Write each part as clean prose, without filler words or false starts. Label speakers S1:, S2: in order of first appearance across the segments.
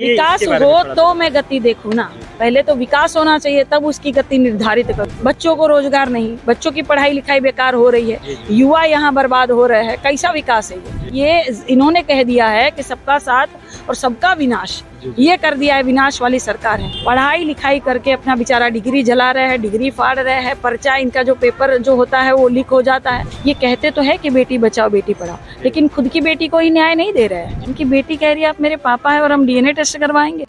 S1: विकास हो तो मैं गति देखूं ना। पहले तो विकास होना चाहिए, तब उसकी गति निर्धारित करूं। बच्चों को रोजगार नहीं, बच्चों की पढ़ाई लिखाई बेकार हो रही है, युवा यहाँ बर्बाद हो रहे हैं। कैसा विकास है ये इन्होंने कह दिया है कि सबका साथ और सबका विनाश। ये कर दिया है, विनाश वाली सरकार है। पढ़ाई लिखाई करके अपना बेचारा डिग्री जला रहे हैं, डिग्री फाड़ रहे हैं। पर्चा इनका जो पेपर जो होता है वो लीक हो जाता है। ये कहते तो है कि बेटी बचाओ बेटी पढ़ाओ, लेकिन खुद की बेटी को ही न्याय नहीं दे रहे हैं। उनकी बेटी कह रही है आप मेरे पापा है और हम DNA टेस्ट करवाएंगे।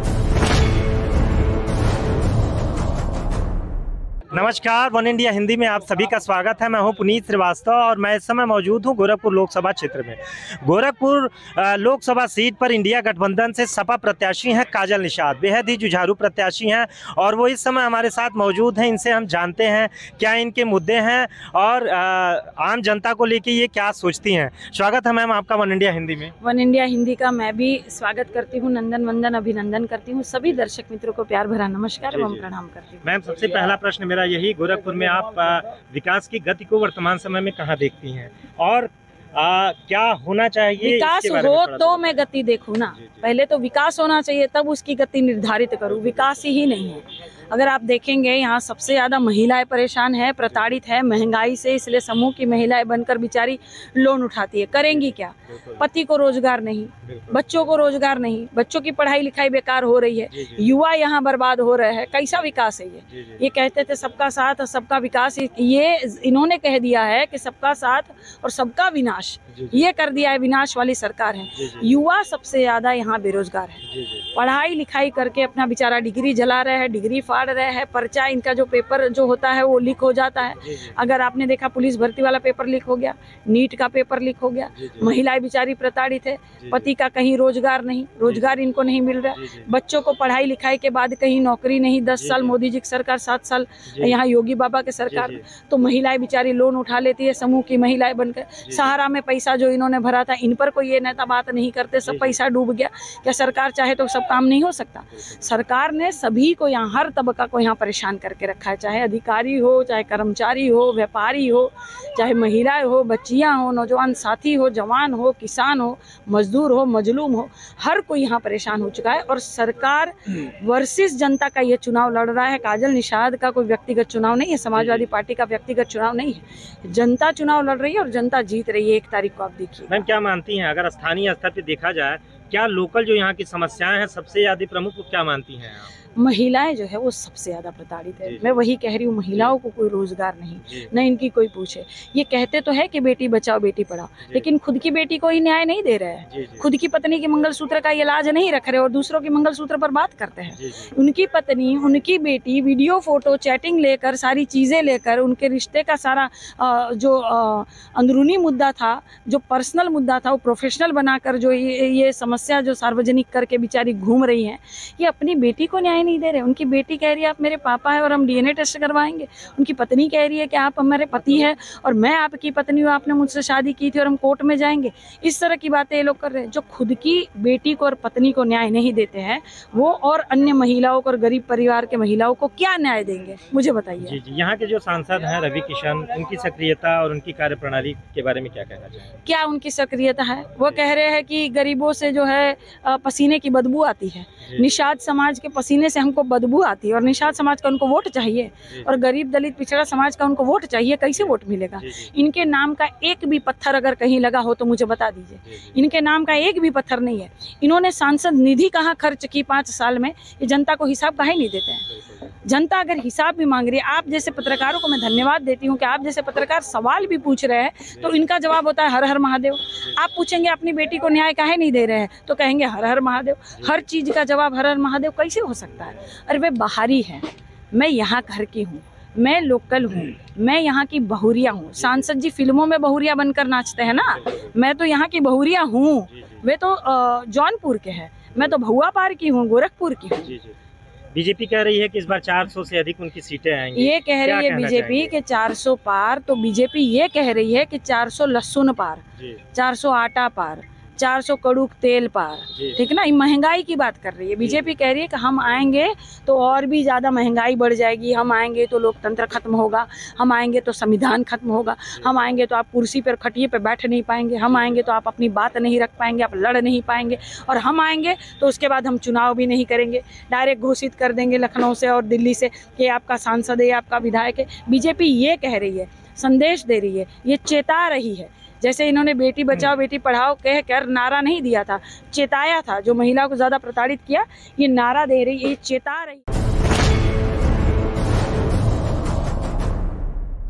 S2: नमस्कार, वन इंडिया हिंदी में आप सभी का स्वागत है। मैं हूं पुनीत श्रीवास्तव और मैं इस समय मौजूद हूं गोरखपुर लोकसभा क्षेत्र में। गोरखपुर लोकसभा सीट पर इंडिया गठबंधन से सपा प्रत्याशी हैं काजल निषाद, बेहद ही जुझारू प्रत्याशी हैं और वो इस समय हमारे साथ मौजूद हैं। इनसे हम जानते हैं क्या इनके मुद्दे हैं और आम जनता को लेकर ये क्या सोचती हैं। स्वागत है मैम आपका वन इंडिया हिंदी में।
S1: वन इंडिया हिंदी का मैं भी स्वागत करती हूँ, नंदन वंदन अभिनंदन करती हूँ। सभी दर्शक मित्रों को प्यार भरा नमस्कार एवं प्रणाम करती हूँ।
S2: मैम, सबसे पहला प्रश्न मेरा यही, गोरखपुर में आप विकास की गति को वर्तमान समय में कहाँ देखती हैं और क्या होना चाहिए?
S1: विकास हो तो मैं गति देखूं ना। पहले तो विकास होना चाहिए, तब उसकी गति निर्धारित करूं। विकास ही नहीं है। अगर आप देखेंगे यहाँ सबसे ज्यादा महिलाएं परेशान है, प्रताड़ित है महंगाई से, इसलिए समूह की महिलाएं बनकर बेचारी लोन उठाती है। करेंगी क्या? पति को रोजगार नहीं, बच्चों को रोजगार नहीं, बच्चों की पढ़ाई लिखाई बेकार हो रही है, युवा यहाँ बर्बाद हो रहे हैं। कैसा विकास है ये कहते थे सबका साथ और सबका विकास। ये इन्होंने कह दिया है कि सबका साथ और सबका विनाश। ये कर दिया है, विनाश वाली सरकार है। युवा सबसे ज्यादा यहाँ बेरोजगार है। पढ़ाई लिखाई करके अपना बेचारा डिग्री जला रहे हैं, डिग्री फाड़ रहे हैं। पर्चा इनका जो पेपर जो होता है वो लीक हो जाता है। अगर आपने देखा पुलिस भर्ती वाला पेपर लीक हो गया, नीट का पेपर लीक हो गया। महिलाएं बेचारी प्रताड़ित है, पति का कहीं रोजगार नहीं, रोजगार इनको नहीं मिल रहा। बच्चों को पढ़ाई लिखाई के बाद कहीं नौकरी नहीं। 10 साल मोदी जी की सरकार, 7 साल यहाँ योगी बाबा के सरकार, तो महिलाएं बेचारी लोन उठा लेती है समूह की महिलाएं बनकर। सहारा में पैसा जो इन्होंने भरा था, इन पर कोई ये नेता बात नहीं करते, सब पैसा डूब गया। क्या सरकार चाहे तो सब काम नहीं हो सकता? सरकार ने सभी को यहाँ, हर तबका को यहाँ परेशान करके रखा है, चाहे अधिकारी हो, चाहे कर्मचारी हो, व्यापारी हो, चाहे महिलाएं हो, बच्चियां हो, नौजवान साथी हो, जवान हो, किसान हो, मजदूर हो, मजलूम हो, हर कोई यहाँ परेशान हो चुका है। और सरकार वर्सेस जनता का ये चुनाव लड़ रहा है। काजल निषाद का कोई व्यक्तिगत चुनाव नहीं है, समाजवादी पार्टी का व्यक्तिगत चुनाव नहीं है। जनता चुनाव लड़ रही है और जनता जीत रही है। 1 तारीख को आप देखिए।
S2: मैम, क्या मानती हैं अगर स्थानीय स्तर पर देखा जाए, क्या लोकल जो यहाँ की समस्याएं हैं सबसे ज्यादा प्रमुख क्या मानती हैं आप?
S1: महिलाएं जो है वो सबसे ज्यादा प्रताड़ित है। मैं वही कह रही हूँ, महिलाओं को कोई रोजगार नहीं, न इनकी कोई पूछे। ये कहते तो है कि बेटी बचाओ बेटी पढ़ाओ, लेकिन खुद की बेटी को ही न्याय नहीं दे रहे हैं। खुद की पत्नी के मंगलसूत्र का इलाज नहीं रख रहे और दूसरों के मंगलसूत्र पर बात करते हैं। उनकी पत्नी, उनकी बेटी वीडियो फोटो चैटिंग लेकर, सारी चीजें लेकर, उनके रिश्ते का सारा जो अंदरूनी मुद्दा था, जो पर्सनल मुद्दा था, वो प्रोफेशनल बनाकर जो ये समस्या जो सार्वजनिक करके बेचारी घूम रही है, ये अपनी बेटी को न्याय नहीं दे रहे। उनकी बेटी कह रही है आप मेरे पापा है और हम DNA टेस्ट करवाएंगे। उनकी पत्नी कह रही है कि आप हमारे पति है और मैं आपकी पत्नी हूँ, आपने मुझसे शादी की थी और हम कोर्ट में जाएंगे। इस तरह की बातें ये लोग कर रहे हैं। जो खुद की बेटी को और पत्नी को न्याय नहीं देते हैं, वो और अन्य महिलाओं को और गरीब परिवार के महिलाओं को क्या न्याय देंगे, मुझे बताइए।
S2: जी जी, यहाँ के जो सांसद हैं रवि किशन, उनकी सक्रियता और उनकी कार्यप्रणाली के बारे में क्या कहना चाहिए? क्या
S1: उनकी सक्रियता है? वो कह रहे हैं कि गरीबों से जो है पसीने की बदबू आती है। निषाद समाज के पसीने से हमको बदबू आती है और निषाद समाज का उनको वोट चाहिए और गरीब दलित पिछड़ा समाज का उनको वोट चाहिए। कैसे वोट मिलेगा? इनके नाम का एक भी पत्थर अगर कहीं लगा हो तो मुझे बता दीजिए। इनके नाम का एक भी पत्थर नहीं है। इन्होंने सांसद निधि कहाँ खर्च की 5 साल में? ये जनता को हिसाब काहे नहीं देते हैं? जनता अगर हिसाब भी मांग रही है, आप जैसे पत्रकारों को मैं धन्यवाद देती हूँ कि आप जैसे पत्रकार सवाल भी पूछ रहे हैं, तो इनका जवाब होता है हर हर महादेव। आप पूछेंगे अपनी बेटी को न्याय काहे नहीं दे रहे हैं, तो कहेंगे हर हर महादेव। हर चीज का जवाब हर हर महादेव कैसे हो सकता है? अरे वे बाहरी है, मैं यहाँ घर की हूँ, मैं लोकल हूँ, मैं यहाँ की बहुरिया हूँ। सांसद जी फिल्मों में बहुरिया बनकर नाचते हैं ना, मैं तो यहाँ की बहुरिया हूँ। वे तो जौनपुर के हैं, मैं तो भुआ पार की हूँ, गोरखपुर की हूँ।
S2: बीजेपी कह रही है कि इस बार 400 से अधिक उनकी सीटें आएंगी।
S1: ये कह रही है बीजेपी के 400 पार, तो बीजेपी ये कह रही है कि 400 लहसुन पार, 400 आटा पार, 400 करोड़ तेल पार, ठीक है ना। ये महंगाई की बात कर रही है बीजेपी, कह रही है कि हम आएंगे तो और भी ज़्यादा महंगाई बढ़ जाएगी, हम आएंगे तो लोकतंत्र खत्म होगा, हम आएंगे तो संविधान खत्म होगा, हम आएंगे तो आप कुर्सी पर खटिए पे बैठ नहीं पाएंगे, हम आएंगे तो आप अपनी बात नहीं रख पाएंगे, आप लड़ नहीं पाएंगे, और हम आएंगे तो उसके बाद हम चुनाव भी नहीं करेंगे, डायरेक्ट घोषित कर देंगे लखनऊ से और दिल्ली से कि आपका सांसद है, आपका विधायक है। बीजेपी ये कह रही है, संदेश दे रही है, ये चेता रही है। जैसे इन्होंने बेटी बचाओ बेटी पढ़ाओ कह कर नारा नहीं दिया था, चेताया था, जो महिला को ज़्यादा प्रताड़ित किया, ये नारा दे रही है, ये चेता रही है।